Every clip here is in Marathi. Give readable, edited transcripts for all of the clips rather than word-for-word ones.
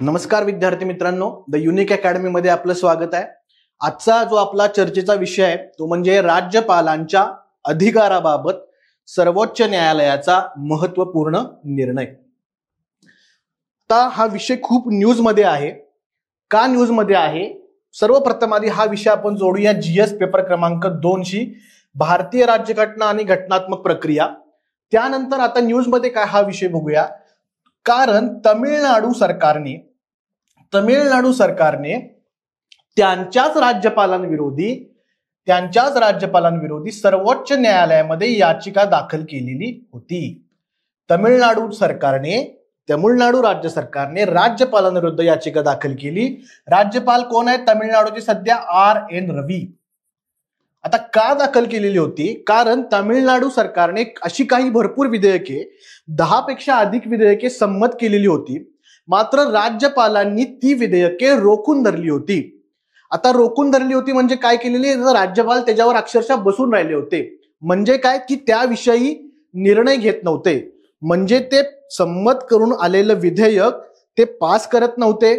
नमस्कार विद्यार्थी मित्रांनो, द युनिक अकॅडमी मध्ये आपलं स्वागत आहे। आजचा जो आपला चर्चेचा विषय आहे तो म्हणजे राज्यपालांच्या अधिकाराबाबत सर्वोच्च न्यायालयाचा महत्त्वपूर्ण निर्णय। आता हा विषय खूप न्यूज मध्ये आहे। का न्यूज मध्ये आहे? सर्वप्रथम आधी हा विषय आपण जोडूया जीएस पेपर क्रमांक 2 शी, भारतीय राज्यघटना आणि घटनात्मक प्रक्रिया। त्यानंतर आता न्यूज मध्ये काय हा विषय बघूया। कारण तमिळनाडू सरकारने त्यांच्याच राज्यपालांविरोधी सर्वोच्च न्यायालयामध्ये याचिका दाखल केलेली होती। तमिळनाडू राज्य सरकारने राज्यपालांविरुद्ध याचिका दाखल केली। राज्यपाल कोण आहे तमिळनाडूचे सध्या? RN रवी। आता का दाखल केलेली होती? कारण तमिळनाडू सरकारने अशी काही भरपूर विधेयके, 10 पेक्षा अधिक विधेयके संमत केलेली होती, मात्र राज्यपालांनी ती विधेयके रोखून धरली होती। आता रोखून धरली होती म्हणजे काय केलेली? राज्यपाल त्याच्यावर अक्षरशः बसून राहिले होते। म्हणजे काय की त्याविषयी निर्णय घेत नव्हते। म्हणजे ते संमत करून आलेलं विधेयक ते पास करत नव्हते,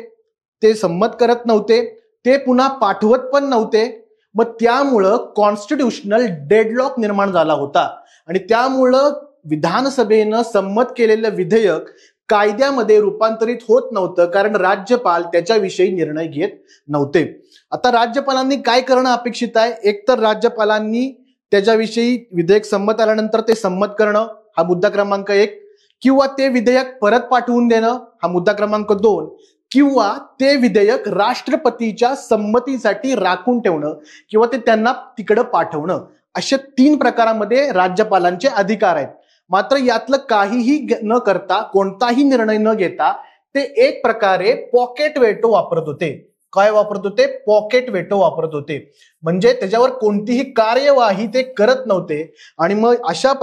ते संमत करत नव्हते, ते पुन्हा पाठवत पण नव्हते। मग त्यामुळं कॉन्स्टिट्यूशनल डेडलॉक निर्माण झाला होता आणि त्यामुळं विधानसभेनं संमत केलेलं विधेयक कायद्यामध्ये रूपांतरित होत नव्हतं, कारण राज्यपाल त्याच्याविषयी निर्णय घेत नव्हते। आता राज्यपालांनी काय करणं अपेक्षित आहे? एक तर राज्यपालांनी त्याच्याविषयी विधेयक संमत आल्यानंतर ते संमत करणं, हा मुद्दा क्रमांक 1, किंवा ते विधेयक परत पाठवून देणं, हा मुद्दा क्रमांक 2, किंवा ते विधेयक राष्ट्रपतीच्या संमतीसाठी राखून ठेवणं किंवा ते त्यांना तिकडं पाठवणं। अशा 3 प्रकारामध्ये राज्यपालांचे अधिकार आहेत। मात्र यातलं काहीही न करता, कोणताही निर्णय न घेता ते एक प्रकारे पॉकेट वेटो वापरत होते। काय वापरत होते? पॉकेट वेटो वापरत होते। म्हणजे त्याच्यावर कोणतीही कार्यवाही ते करत नव्हते। आणि मग अशा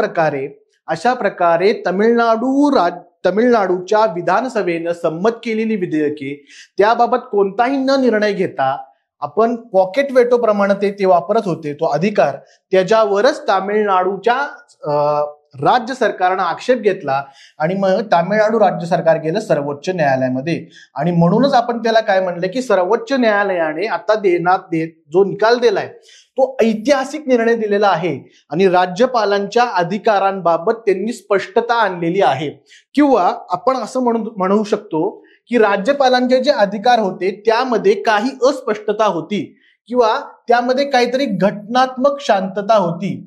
प्रकारे तमिळनाडूच्या विधानसभेनं संमत केलेली विधेयके, त्याबाबत कोणताही न निर्णय घेता आपण पॉकेट वेटो प्रमाणे ते वापरत होते, तो अधिकार, त्याच्यावरच तामिळनाडूच्या राज्य सरकारनं आक्षेप घेतला आणि मग तामिळनाडू राज्य सरकार गेलं सर्वोच्च न्यायालयामध्ये। आणि म्हणूनच आपण त्याला काय म्हणलं की सर्वोच्च न्यायालयाने आता जो निकाल दिलाय तो ऐतिहासिक निर्णय दिलेला आहे आणि राज्यपालांच्या अधिकारांबाबत त्यांनी स्पष्टता आणलेली आहे। किंवा आपण असं म्हणू शकतो की राज्यपालांचे जे अधिकार होते त्यामध्ये काही अस्पष्टता होती किंवा त्यामध्ये काहीतरी घटनात्मक शांतता होती।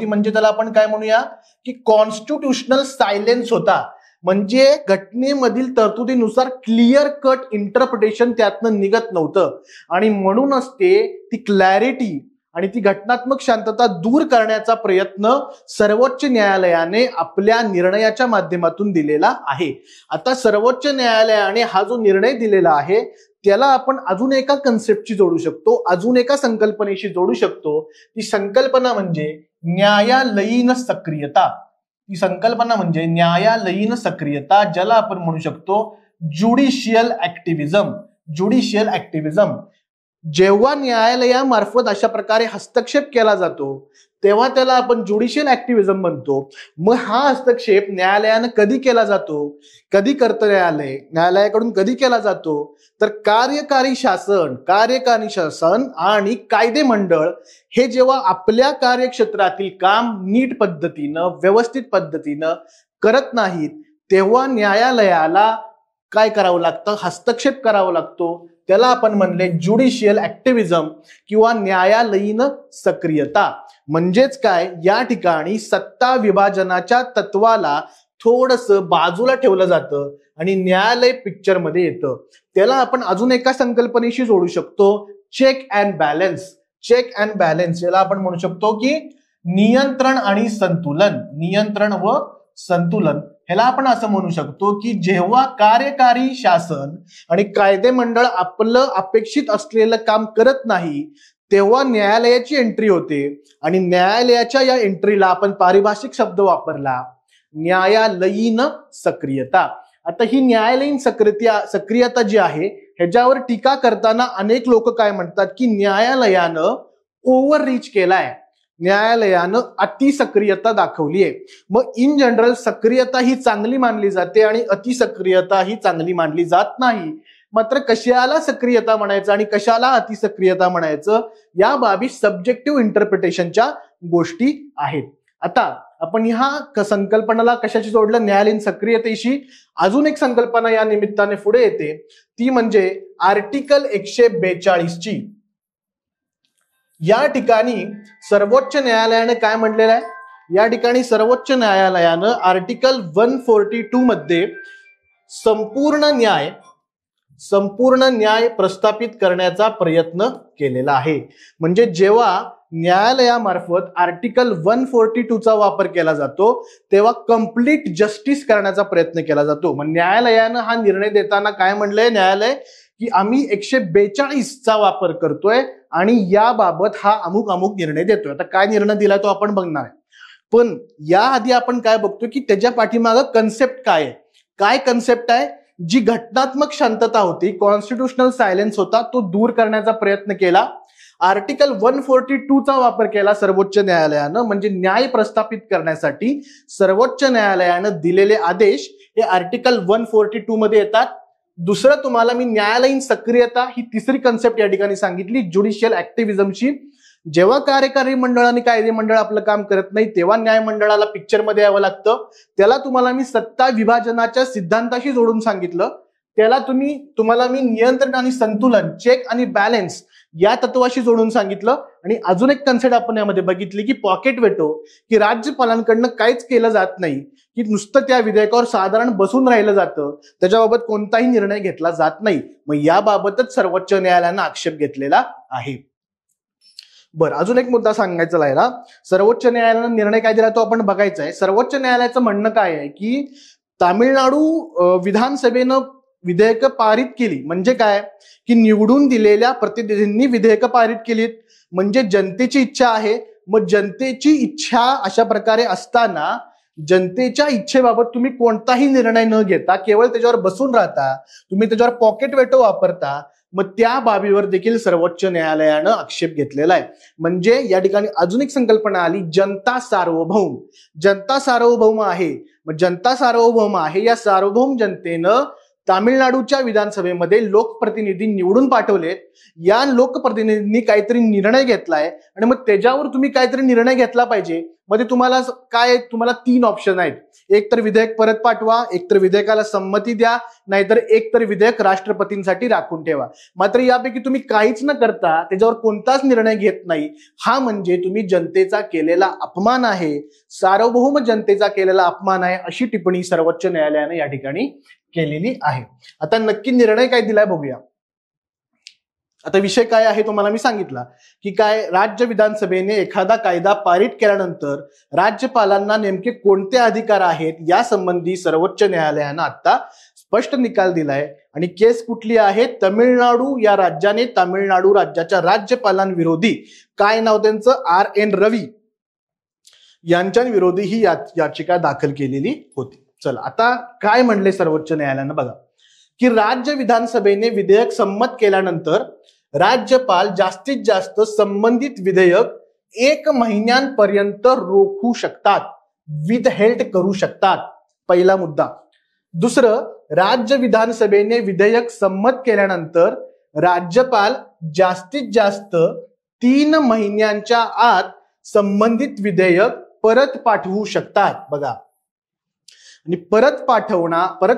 म्हणजे त्याला आपण काय म्हणूया की कॉन्स्टिट्यूशनल सायलेन्स होता। म्हणजे घटनेमधील तरतुदीनुसार क्लिअर कट इंटरप्रिटेशन त्यातनं निघत नव्हतं आणि म्हणूनच ती क्लॅरिटी आणि ती घटनात्मक शांतता दूर करण्याचा प्रयत्न सर्वोच्च न्यायालयाने आपल्या निर्णयाच्या माध्यमातून दिलेला आहे। आता सर्वोच्च न्यायालयाने हा जो निर्णय दिलेला आहे त्याला आपण अजून एका कन्सेप्टची जोडू शकतो, अजून एका संकल्पनेशी जोडू शकतो। ती संकल्पना म्हणजे न्यायालयीन सक्रियता, ज्याला आपण म्हणू शकतो ज्युडिशियल ऍक्टिव्हिजम। जेव्हा न्यायालयामार्फत अशा प्रकारे हस्तक्षेप केला जातो तेव्हा त्याला आपण ज्युडिशियल ऍक्टिव्हिजम म्हणतो। मग हा हस्तक्षेप न्यायालयानं कधी केला जातो? कधी करतं न्यायालयाकडून कधी केला जातो? तर कार्यकारी शासन आणि कायदे मंडळ हे जेव्हा आपल्या कार्यक्षेत्रातील काम नीट पद्धतीनं, व्यवस्थित पद्धतीनं करत नाहीत तेव्हा न्यायालयाला काय करावं लागतं? हस्तक्षेप करावा लागतो। त्याला आपण म्हणले ज्युडिशियल ऍक्टिव्हिजम किंवा न्यायालयीन सक्रियता। म्हणजेच काय, या ठिकाणी सत्ता विभाजनाच्या तत्वाला थोडंसं बाजूला ठेवलं जातं आणि न्यायालय पिक्चर मध्ये येतं। त्याला आपण अजून एका संकल्पनेशी जोडू शकतो, चेक अँड बॅलन्स। याला आपण म्हणू शकतो की नियंत्रण व संतुलन। ह्याला आपण असं म्हणू शकतो की जेव्हा कार्यकारी शासन आणि कायदे मंडळ आपलं अपेक्षित असलेलं काम करत नाही तेव्हा न्यायालयाची एंट्री होते आणि न्यायालयाच्या या एंट्रीला आपण पारिभाषिक शब्द वापरला, न्यायालयीन सक्रियता। आता ही न्यायालयीन सक्रियता जी आहे ह्याच्यावर टीका करताना अनेक लोक काय म्हणतात की न्यायालयानं ओव्हर रीच केलाय, न्यायालयानं अतिसक्रियता दाखवली आहे. मग इन जनरल सक्रियता ही चांगली मानली जाते आणि अतिसक्रियता ही चांगली मानली जात नाही. मात्र कशाला सक्रियता म्हणायचं आणि कशाला अतिसक्रियता म्हणायचं या बाबी सब्जेक्टिव्ह इंटरप्रिटेशनच्या गोष्टी आहेत. आता आपण ह्या संकल्पनाला कशाशी जोडलं, न्यायालयीन सक्रियतेशी. अजून एक संकल्पना या निमित्ताने पुढे येते, ती म्हणजे आर्टिकल 142 ची. या ठिकाणी सर्वोच्च न्यायालयाने काय म्हटलेलं आहे, या ठिकाणी सर्वोच्च न्यायालयानं आर्टिकल 142 मध्ये संपूर्ण न्याय प्रस्थापित करण्याचा प्रयत्न केलेला आहे. म्हणजे जेव्हा न्यायालयामार्फत आर्टिकल 142 चा वापर केला जातो तेव्हा कंप्लीट जस्टिस करण्याचा प्रयत्न केला जातो. मग न्यायालयानं हा निर्णय देताना काय म्हणलंय न्यायालय, की आम्ही 142 चा वापर करतोय आणि याबाबत हा अमुक निर्णय देतोय. आता काय निर्णय दिलाय तो आपण बघणार आहे, पण याआधी आपण काय बघतोय की त्याच्या पाठीमागं कन्सेप्ट काय आहे. काय कन्सेप्ट आहे, जी घटनात्मक शांतता होती, कॉन्स्टिट्यूशनल सायलेन्स होता, तो दूर करण्याचा प्रयत्न केला. आर्टिकल 142 चा वापर केला सर्वोच्च न्यायालयानं. म्हणजे न्याय प्रस्थापित करण्यासाठी सर्वोच्च न्यायालयानं दिलेले आदेश हे आर्टिकल 142 मध्ये येतात. दुसरं तुम्हाला मी न्यायालयीन सक्रियता ही तिसरी कन्सेप्ट या ठिकाणी सांगितली ज्युडिशियल ऍक्टिव्हिजमची. जेव्हा कार्यकारी मंडळ आणि कायदे मंडळ आपलं काम करत नाही तेव्हा न्यायमंडळाला पिक्चरमध्ये यावं लागतं. त्याला तुम्हाला मी सत्ता विभाजनाच्या सिद्धांताशी जोडून सांगितलं. त्याला तुम्हाला मी नियंत्रण आणि संतुलन, चेक आणि बॅलन्स या तत्वाशी जोडून सांगितलं. आणि अजून एक कन्सेप्ट आपण यामध्ये बघितली की पॉकेट वेटो, की राज्यपालांकडनं काहीच केलं जात नाही, की नुसतं त्या विधेयकावर साधारण बसून राहिलं जातं, त्याच्याबाबत कोणताही निर्णय घेतला जात नाही. मग याबाबतच सर्वोच्च न्यायालयानं आक्षेप घेतलेला आहे. बरं, अजून एक मुद्दा सांगायचा राहिला. सर्वोच्च न्यायालयानं निर्णय काय दिला तो आपण बघायचा आहे. सर्वोच्च न्यायालयाचं म्हणणं काय आहे की तामिळनाडू विधानसभेनं विधेयकं पारित केली. म्हणजे काय की निवडून दिलेल्या प्रतिनिधींनी विधेयकं पारित केलीत. म्हणजे जनतेची इच्छा आहे. मग जनतेची इच्छा अशा प्रकारे असताना जनतेच्या इच्छेबाबत तुम्ही कोणताही निर्णय न घेता केवळ त्याच्यावर बसून राहता, तुम्ही त्याच्यावर पॉकेट वेटो वापरता, मग त्या बाबीवर देखील सर्वोच्च न्यायालयानं आक्षेप घेतलेला आहे. म्हणजे या ठिकाणी अजून एक संकल्पना आली, जनता सार्वभौम. जनता सार्वभौम आहे. मग जनता सार्वभौम आहे, या सार्वभौम जनतेनं तामिळनाडूच्या विधानसभेमध्ये लोकप्रतिनिधी निवडून पाठवलेत. या लोकप्रतिनिधींनी काहीतरी निर्णय घेतलाय आणि मग त्याच्यावर तुम्ही काहीतरी निर्णय घेतला पाहिजे. मध्ये तुम्हाला 3 ऑप्शन आहेत. एक तर विधेयक परत पाठवा, एक तर विधेयकाला संमती द्या, नाहीतर एक तर विधेयक राष्ट्रपतींसाठी राखून ठेवा. मात्र यापैकी तुम्ही काहीच न करता त्याच्यावर कोणताच निर्णय घेत नाही, हा म्हणजे तुम्ही जनतेचा केलेला अपमान आहे, सार्वभौम जनतेचा केलेला अपमान आहे, अशी टिप्पणी सर्वोच्च न्यायालयाने या ठिकाणी केलेली आहे. आता नक्की निर्णय काय दिलाय बघूया. आता विषय काय आहे तो मला मी सांगितला की काय राज्य विधानसभेने एखादा कायदा पारित केल्यानंतर राज्यपालांना नेमके कोणते अधिकार आहेत यासंबंधी सर्वोच्च न्यायालयानं आता स्पष्ट निकाल दिलाय. आणि केस कुठली आहे, तमिळनाडू या राज्याने तामिळनाडू राज्याच्या राज्यपालांविरोधी, काय नाव त्यांचं, RN रवी यांच्याविरोधी ही याचिका दाखल केलेली होती. चला आता काय म्हणले सर्वोच्च न्यायालयानं बघा, की राज्य विधानसभेने विधेयक संमत केल्यानंतर राज्यपाल जास्तीत जास्त संबंधित विधेयक 1 महिन्यांपर्यंत रोखू शकतात, विथहेल्ड करू शकतात. पहिला मुद्दा. दुसरं, राज्य विधानसभेने विधेयक संमत केल्यानंतर राज्यपाल जास्तीत जास्त 3 महिन्यांच्या आत संबंधित विधेयक परत पाठवू शकतात. बघा, आणि परत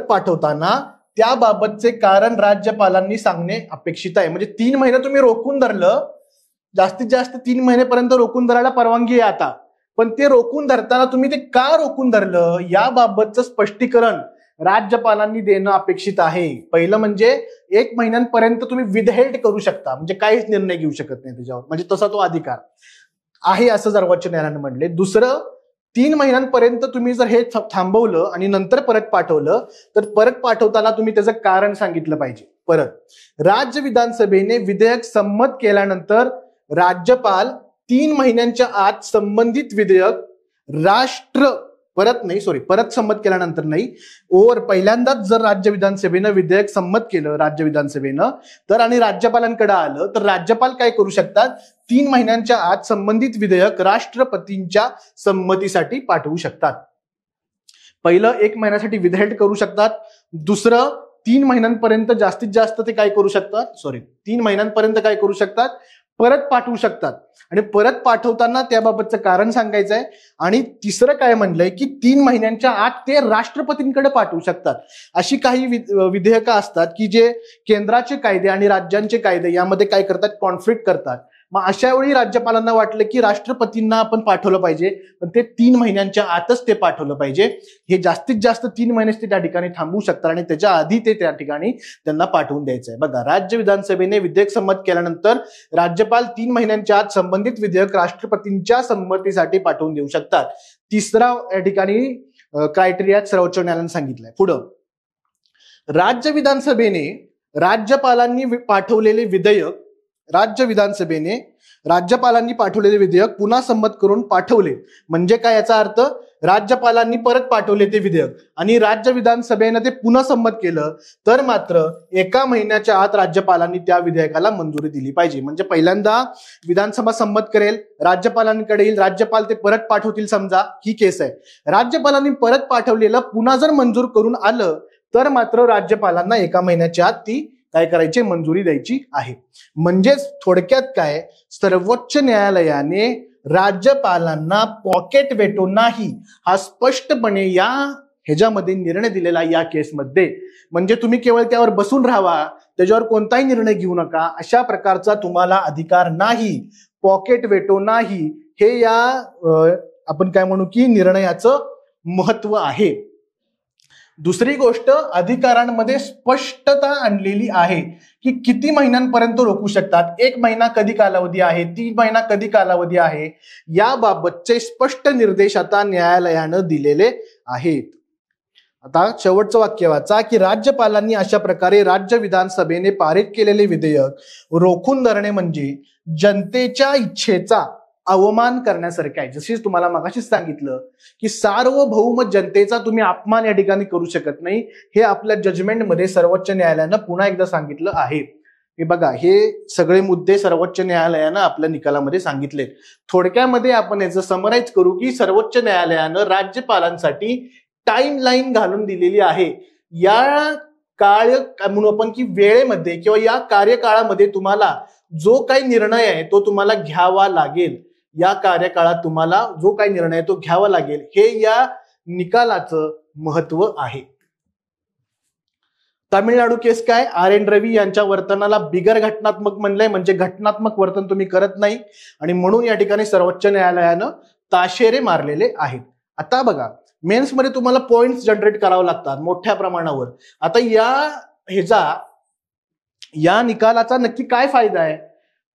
पाठवताना त्याबाबतचे कारण राज्यपालांनी सांगणे अपेक्षित आहे. म्हणजे 3 महिने तुम्ही रोखून धरलं, जास्तीत जास्त 3 महिनेपर्यंत रोखून धरायला परवानगी आहे आता, पण ते रोखून धरताना तुम्ही ते का रोखून धरलं याबाबतचं स्पष्टीकरण राज्यपालांनी देणं अपेक्षित आहे. पहिलं म्हणजे 1 महिन्यांपर्यंत तुम्ही विथहेल्ड करू शकता, म्हणजे काहीच निर्णय घेऊ शकत नाही त्याच्यावर, म्हणजे तसा तो अधिकार आहे असं सर्वोच्च न्यायालयाने म्हटले. दुसरं, 3 महिन्यांपर्यंत तुम्ही जर हे थांबवलं आणि नंतर परत पाठवलं तर परत पाठवताना तुम्ही त्याचं कारण सांगितलं पाहिजे. परत, राज्य विधानसभेने विधेयक संमत केल्यानंतर राज्यपाल 3 महिन्यांच्या आत संबंधित विधेयक परत संमत केल्यानंतर नाही, पहिल्यांदाच जर राज्य विधानसभेनं विधेयक संमत केलं राज्य विधानसभेनं तर आणि राज्यपालांकडे आलं तर राज्यपाल काय करू शकतात, 3 महिन्यांच्या आत संबंधित विधेयक राष्ट्रपतींच्या संमतीसाठी पाठवू शकतात. पहिलं 1 महिन्यासाठी विधेयक करू शकतात, दुसरं 3 महिन्यांपर्यंत जास्तीत जास्त ते काय करू शकतात, 3 महिन्यांपर्यंत काय करू शकतात, परत पाठवू शकतात. आणि परत पाठवताना त्याबाबतचं कारण सांगायचं आहे. आणि तिसरं काय म्हणलंय की 3 महिन्यांच्या आत ते राष्ट्रपतींकडे पाठवू शकतात. अशी काही विधेयकं असतात की जे केंद्राचे कायदे आणि राज्यांचे कायदे यामध्ये काय करतात, कॉन्फ्लिक्ट करतात. मग अशा वेळी राज्यपालांना वाटलं की राष्ट्रपतींना आपण पाठवलं पाहिजे, पण ते 3 महिन्यांच्या आतच ते पाठवलं पाहिजे. हे जास्तीत जास्त 3 महिनेच ते त्या ठिकाणी थांबू शकतात आणि त्याच्या आधी ते त्या ठिकाणी त्यांना पाठवून द्यायचं आहे. बघा, राज्य विधानसभेने विधेयक संमत केल्यानंतर राज्यपाल 3 महिन्यांच्या आत संबंधित विधेयक राष्ट्रपतींच्या संमतीसाठी पाठवून देऊ शकतात. तिसरा या ठिकाणी क्रायटेरिया सर्वोच्च न्यायालयाने सांगितलंय. पुढं, राज्य विधानसभेने राज्यपालांनी पाठवलेले विधेयक राज्यपालांनी पाठवलेले विधेयक पुन्हा संमत करून पाठवले म्हणजे काय, याचा अर्थ राज्यपालांनी परत पाठवले ते विधेयक आणि राज्य विधानसभेने ते पुन्हा संमत केलं तर मात्र 1 महिन्याच्या आत राज्यपालांनी त्या विधेयकाला मंजुरी दिली पाहिजे. म्हणजे पहिल्यांदा विधानसभा संमत करेल, राज्यपालांकडे येईल, राज्यपाल ते परत पाठवतील, समजा ही केस आहे. राज्यपालांनी परत पाठवलेलं पुन्हा जर मंजूर करून आलं तर मात्र राज्यपालांना 1 महिन्याच्या आत ती काय करायची, मंजुरी द्यायची आहे. म्हणजेच थोडक्यात काय, सर्वोच्च न्यायालयाने राज्यपालांना पॉकेट वेटो नाही हा स्पष्टपणे या ह्याच्यामध्ये निर्णय दिलेला या केसमध्ये. म्हणजे तुम्ही केवळ त्यावर बसून राहावा, त्याच्यावर कोणताही निर्णय घेऊ नका, अशा प्रकारचा तुम्हाला अधिकार नाही, पॉकेट वेटो नाही. हे या आपण काय म्हणू की निर्णयाचं महत्व आहे. दुसरी गोष्ट, अधिकारांमध्ये स्पष्टता आणलेली आहे की किती महिन्यांपर्यंत रोखू शकतात, 1 महिना कधी कालावधी आहे, 3 महिना कधी कालावधी आहे, याबाबतचे स्पष्ट निर्देश आता न्यायालयानं दिलेले आहेत. आता शेवटचं वाक्य वाचा की राज्यपालांनी अशा प्रकारे राज्य विधानसभेने पारित केलेले विधेयक रोखून धरणे म्हणजे जनतेच्या इच्छेचा अवमान करण्यासारखं आहे. जशी तुम्हाला मगाशीच सांगितलं की सार्वभौम जनतेचा तुम्ही अपमान या ठिकाणी करू शकत नाही. हे आपल्या जजमेंटमध्ये सर्वोच्च न्यायालयानं पुन्हा एकदा सांगितलं आहे. हे बघा, हे सगळे मुद्दे सर्वोच्च न्यायालयानं आपल्या निकालामध्ये सांगितले. थोडक्यामध्ये आपण याचं समराईज करू की सर्वोच्च न्यायालयानं राज्यपालांसाठी टाइमलाईन घालून दिलेली आहे. या म्हणू आपण की वेळेमध्ये किंवा या कार्यकाळामध्ये तुम्हाला जो काही निर्णय आहे तो तुम्हाला घ्यावा लागेल. या कार्यकाळात तुम्हाला जो काही निर्णय आहे तो घ्यावा लागेल. हे या निकालाचं महत्व आहे. तामिळनाडू केस काय, R.N. रवी यांच्या वर्तनाला बिगर घटनात्मक म्हणलंय, म्हणजे घटनात्मक वर्तन तुम्ही करत नाही आणि म्हणून या ठिकाणी सर्वोच्च न्यायालयानं ताशेरे मारलेले आहेत. आता बघा, मेन्स मध्ये तुम्हाला पॉइंट्स जनरेट करावं लागतात मोठ्या प्रमाणावर. आता या निकालाचा नक्की काय फायदा आहे?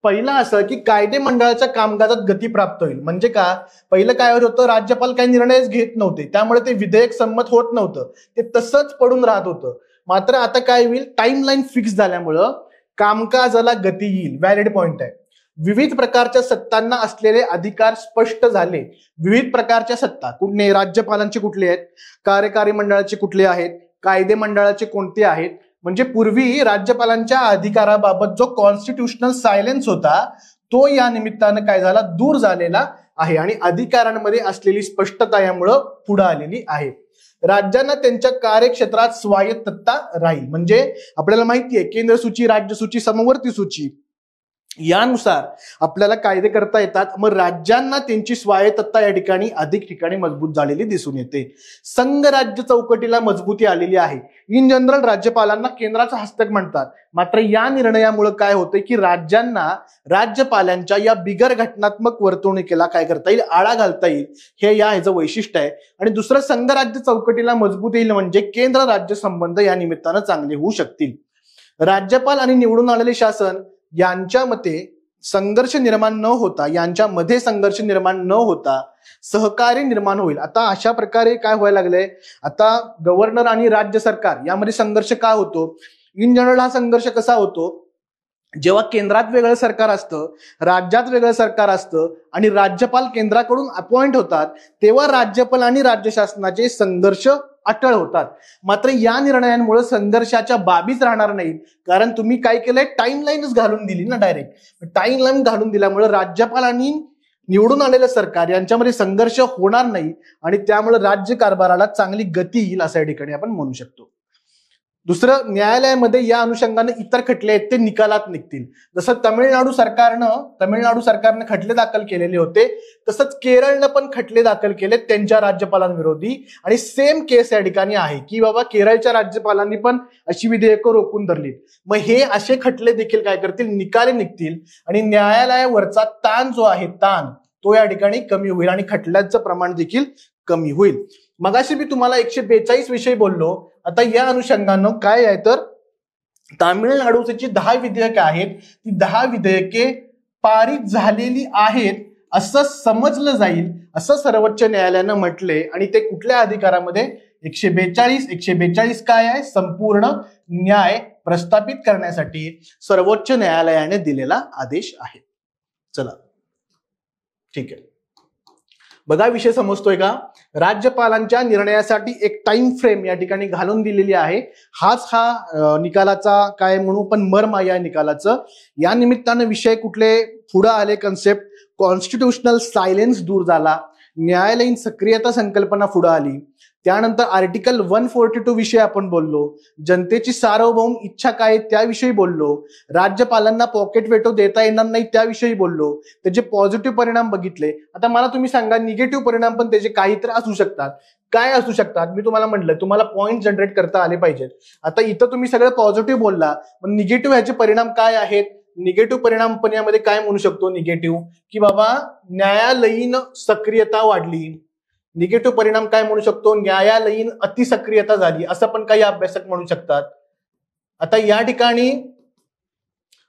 पहिला असं की कायदे मंडळाच्या कामकाजात गती प्राप्त होईल. म्हणजे का, पहिलं काय होत होतं, राज्यपाल काही निर्णयच घेत नव्हते, त्यामुळे ते विधेयक संमत होत नव्हतं, ते तसंच पडून राहत होतं. मात्र आता काय होईल, टाइमलाईन फिक्स झाल्यामुळं कामकाजाला गती येईल. व्हॅलिड पॉइंट आहे. विविध प्रकारच्या सत्तांना असलेले अधिकार स्पष्ट झाले. विविध प्रकारच्या सत्ता कुठले, राज्यपालांचे कुठले आहेत, कार्यकारी मंडळाचे कुठले आहेत, कायदे मंडळाचे कोणते आहेत. म्हणजे पूर्वी राज्यपालांच्या अधिकाराबाबत जो कॉन्स्टिट्युशनल सायलेन्स होता तो या निमित्तानं काय झाला, दूर झालेला आहे आणि अधिकारांमध्ये असलेली स्पष्टता यामुळं पुढे आलेली आहे. राज्यांना त्यांच्या कार्यक्षेत्रात स्वायत्तता राहील. म्हणजे आपल्याला माहिती आहे केंद्र सूची, राज्य सूची, समवर्ती सूची यानुसार आपल्याला कायदे करता येतात. मग राज्यांना त्यांची स्वायत्तता या ठिकाणी अधिक ठिकाणी मजबूत झालेली दिसून येते. संघ राज्य चौकटीला मजबूती आलेली आहे. इन जनरल राज्यपालांना केंद्राचा हस्तक म्हणतात. मात्र या निर्णयामुळे काय होतंय की राज्यांना राज्यपालांच्या या बिगर घटनात्मक वर्तणुकीला काय करता येईल, आळा घालता येईल. हे ह्याचं वैशिष्ट्य आहे. आणि दुसरं, संघ राज्य चौकटीला मजबूत येईल म्हणजे केंद्र राज्य संबंध या निमित्तानं चांगले होऊ शकतील. राज्यपाल आणि निवडून आलेले शासन यांच्यामध्ये संघर्ष निर्माण न होता सहकार्य निर्माण होईल. आता अशा प्रकारे काय व्हायला लागलंय, आता गव्हर्नर आणि राज्य सरकार यामध्ये संघर्ष का होतो, इन जनरल हा संघर्ष कसा होतो, जेव्हा केंद्रात वेगळं सरकार असतं, राज्यात वेगळं सरकार असतं आणि राज्यपाल केंद्राकडून अपॉइंट होतात, तेव्हा राज्यपाल आणि राज्य शासनाचे संघर्ष अटळ होतात. मात्र या निर्णयांमुळे संघर्षाच्या बाबीच राहणार नाहीत, कारण तुम्ही काय केलंय, टाइमलाईनच घालून दिली ना. डायरेक्ट टाइमलाईन घालून दिल्यामुळे राज्यपाल आणि निवडून आलेलं सरकार यांच्यामध्ये संघर्ष होणार नाही आणि त्यामुळे राज्य कारभाराला चांगली गती येईल असं या ठिकाणी आपण म्हणू शकतो. दुसरं, न्यायालयामध्ये या अनुषंगाने इतर खटले आहेत ते निकालात निघतील. जसं तमिळनाडू सरकारनं खटले दाखल केलेले होते, तसंच केरळनं पण खटले दाखल केले त्यांच्या राज्यपालांविरोधी. आणि सेम केस या ठिकाणी आहे की बाबा केरळच्या राज्यपालांनी पण अशी विधेयकं रोखून धरलीत. मग हे असे खटले देखील काय करतील, निकाले निघतील आणि न्यायालयावरचा ताण जो आहे, तो या ठिकाणी कमी होईल आणि खटल्यांचं प्रमाण देखील कमी होईल. मगाशी मी तुम्हाला 142 विषयी बोललो. आता या अनुषंगानं काय आहे तर तामिळनाडूची 10 विधेयके आहेत, ती 10 विधेयके पारित झालेली आहेत असं समजलं जाईल असं सर्वोच्च न्यायालयानं म्हटले. आणि ते कुठल्या अधिकारामध्ये, 142 काय आहे, संपूर्ण न्याय प्रस्थापित करण्यासाठी सर्वोच्च न्यायालयाने दिलेला आदेश आहे. चला ठीक आहे, बघा विषय समजतोय का. राज्यपालांच्या निर्णयासाठी एक टाइम फ्रेम या ठिकाणी घालून दिलेली आहे. हाच हा निकालाचा काय म्हणू पण मर्म या निकालाचं. या निमित्तानं विषय कुठले पुढे आले, कन्सेप्ट कॉन्स्टिट्यूशनल सायलेन्स दूर झाला, न्यायालयीन सक्रियता संकल्पना पुढे आली. त्यानंतर आर्टिकल 142 विषयी आपण बोललो, जनतेची सार्वभौम इच्छा काय त्याविषयी बोललो, राज्यपालांना पॉकेट वेटो देता येणार नाही त्याविषयी बोललो, त्याचे पॉझिटिव्ह परिणाम बघितले. आता मला तुम्ही सांगा, निगेटिव्ह परिणाम पण त्याचे काहीतरी असू शकतात. काय असू शकतात, मी तुम्हाला म्हटलं तुम्हाला पॉईंट जनरेट करता आले पाहिजेत. आता इथं तुम्ही सगळं पॉझिटिव्ह बोलला, पण निगेटिव्ह ह्याचे परिणाम काय आहेत. निगेटिव्ह परिणाम पण यामध्ये काय म्हणू शकतो, निगेटिव्ह की बाबा न्यायालयीन सक्रियता वाढली. निगेटिव्ह परिणाम काय म्हणू शकतो, न्यायालयीन अतिसक्रियता झाली असं पण काही अभ्यासक म्हणू शकतात. आता या ठिकाणी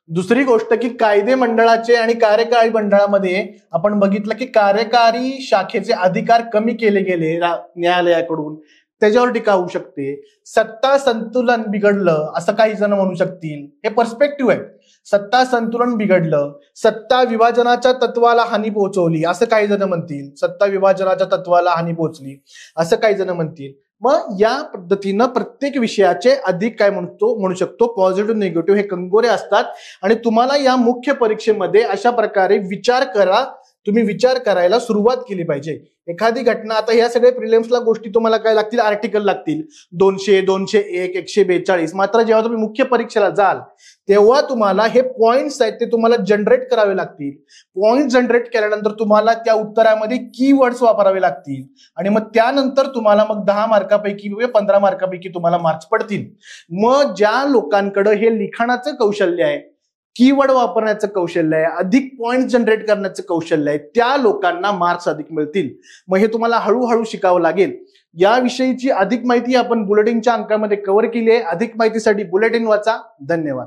दुसरी गोष्ट की कायदे मंडळाचे आणि कार्यकारी मंडळामध्ये आपण बघितलं की कार्यकारी शाखेचे अधिकार कमी केले गेले न्यायालयाकडून, त्याच्यावर टीका होऊ शकते. सत्ता संतुलन बिघडलं असं काही जण म्हणू शकतील. हे पर्स्पेक्टिव्ह आहे. सत्ता संतुलन बिघडलं, सत्ता विभाजनाच्या तत्वाला हानी पोहोचवली असं काही जण म्हणतील. सत्ता विभाजनाच्या तत्वाला हानी पोहोचली असं काही जण म्हणतील. मग या पद्धतीनं प्रत्येक विषयाचे अधिक काय म्हणू शकतो, पॉझिटिव्ह निगेटिव्ह हे कंगोरे असतात. आणि तुम्हाला या मुख्य परीक्षेमध्ये अशा प्रकारे तुम्ही विचार करायला सुरुवात केली पाहिजे. एखादी घटना, आता ह्या सगळे प्रिलिम्सला गोष्टी तुम्हाला काय लागतील, आर्टिकल लागतील 200, 201, 142. मात्र जेव्हा तुम्ही मुख्य परीक्षेला जाल तेव्हा तुम्हाला हे पॉइंट्स आहेत ते तुम्हाला जनरेट करावे लागतील. पॉइंट जनरेट केल्यानंतर तुम्हाला त्या उत्तरामध्ये कीवर्ड्स वापरावे लागतील आणि मग त्यानंतर तुम्हाला मग 10 मार्कापैकी 15 मार्कापैकी तुम्हाला मार्क्स पडतील. मग ज्या लोकांकडे हे लिखाणाचं कौशल्य आहे, कीवर्ड वापरण्याचं कौशल्य आहे, अधिक पॉइंट जनरेट करण्याचं कौशल्य आहे, त्या लोकांना मार्क्स अधिक मिळतील. मग हे तुम्हाला हळूहळू शिकावं लागेल. याविषयीची अधिक माहिती आपण बुलेटिनच्या अंकामध्ये कव्हर केली आहे. अधिक माहितीसाठी बुलेटिन वाचा. धन्यवाद.